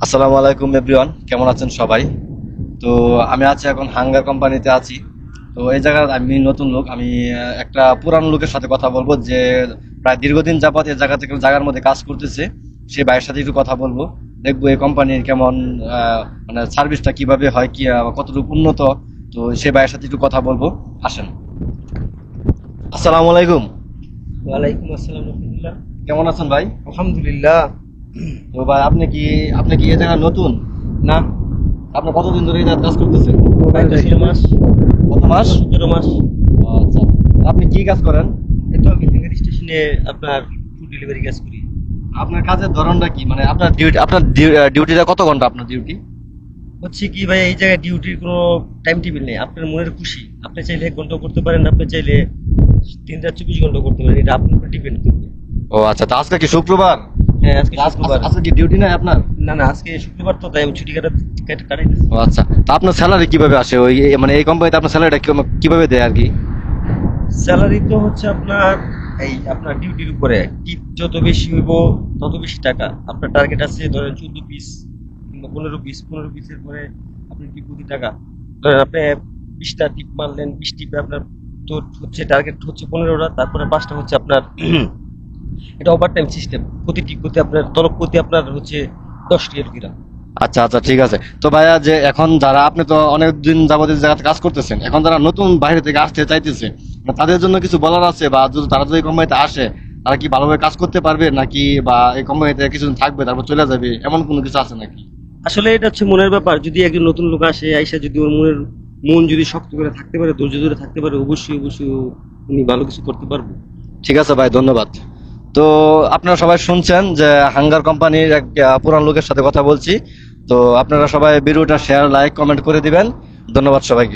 আসসালামু আলাইকুম এভরিওয়ান, কেমন আছেন সবাই? তো আমি আছি এখন হাঙ্গার কোম্পানিতে আছি। তো এই জায়গার আমি নতুন লোক, আমি একটা পুরানো লোকের সাথে কথা বলবো যে প্রায় দীর্ঘদিন যাবত এই জায়গার মধ্যে কাজ করতেছে। সেই ভাইয়ের সাথে একটু কথা বলবো, দেখবো এই কোম্পানির কেমন মানে সার্ভিসটা কিভাবে হয়, কি কতটুকু উন্নত। তো সেই ভাইয়ের সাথে একটু কথা বলবো, আসেন। আসসালামু আলাইকুম। ওয়ালাইকুম আসসালাম রহমতুল্লাহ। কেমন আছেন ভাই? আলহামদুলিল্লাহ। তো ভাই আপনি কি এই জায়গায় নতুন? না, আপনি কতদিন ধরে এই জায়গায় কাজ করতেছেন? প্রায় 17 মাস। কত মাস? 17 মাস। আচ্ছা, আপনি কি কাজ করেন? এই তো আমি ফিঙ্গার স্টেশনে আপনার ফুড ডেলিভারি কাজ করি। আপনার কাজের ধরনটা কি, মানে আপনার ডিউটিটা কত ঘন্টা আপনার ডিউটি? হচ্ছে কি ভাই, এই জায়গায় ডিউটির কোনো টাইম টেবিল নেই, আপনার মনের খুশি। আপনি চাইলে 1 ঘন্টা করতে পারেন, আপনি চাইলে 3 রাত 24 ঘন্টা করতে পারেন, এটা আপনার উপর ডিপেন্ড করবে। ও আচ্ছা, তো আজকে কি শুক্রবার? হ্যাঁ, আজকে শুক্রবার। আজকে কি ডিউটি নাই আপনার? না না, আজকে শুক্রবার তো, তাই আমি ছুটি কাটাইতেছি। ও আচ্ছা, তো আপনার স্যালারি কিভাবে আসে? মানে এই কোম্পানিতে আপনার স্যালারিটা কিভাবে দেয় আর কি? স্যালারি তো হচ্ছে আপনার এই আপনার ডিউটির উপরে, টিপ যত বেশি হইব তত বেশি টাকা। আপনার টার্গেট আছে ধরেন 14 পিস কিংবা 15 পিস, 15 পিসের পরে আপনি টিপ প্রতি টাকা। ধরেন আপনি 20টা টিপ মারলেন, 20 টিপে আপনার তো হচ্ছে টার্গেট হচ্ছে 15টা, তারপরে 5টা হচ্ছে আপনার এটা ওভার টাইম সিস্টেম। প্রতি টিপ প্রতি আপনার তলব প্রতি আপনার হচ্ছে 10 রিয়াল কিনা। আচ্ছা আচ্ছা, ঠিক আছে। তো ভাইয়া, যে এখন যারা, আপনি তো অনেক দিন যাবত এই জায়গাতে কাজ করতেছেন, এখন যারা নতুন বাইরে থেকে আসতে চাইতেছে, মানে তাদের জন্য কিছু বলার আছে? বা তারা যদি এই কোম্পানিতে আসে, তারা কি ভালোভাবে কাজ করতে পারবে নাকি, বা এই কোম্পানিতে কিছুদিন থাকবে তারপর চলে যাবে, এমন কোনো কিছু আছে নাকি? আসলে এটা হচ্ছে মনের ব্যাপার। যদি একজন নতুন লোক আসে, আইসা যদি ওর মন যদি শক্ত করে থাকতে পারে, ধৈর্য ধরে থাকতে পারে, অবশ্যই অবশ্যই উনি ভালো কিছু করতে পারবে। ঠিক আছে ভাই, ধন্যবাদ। তো আপনারা সবাই শুনছেন যে হাঙ্গার কোম্পানির এক পুরান লোকের সাথে কথা বলছি। তো আপনারা সবাই ভিডিওটা শেয়ার, লাইক, কমেন্ট করে দিবেন। ধন্যবাদ সবাইকে।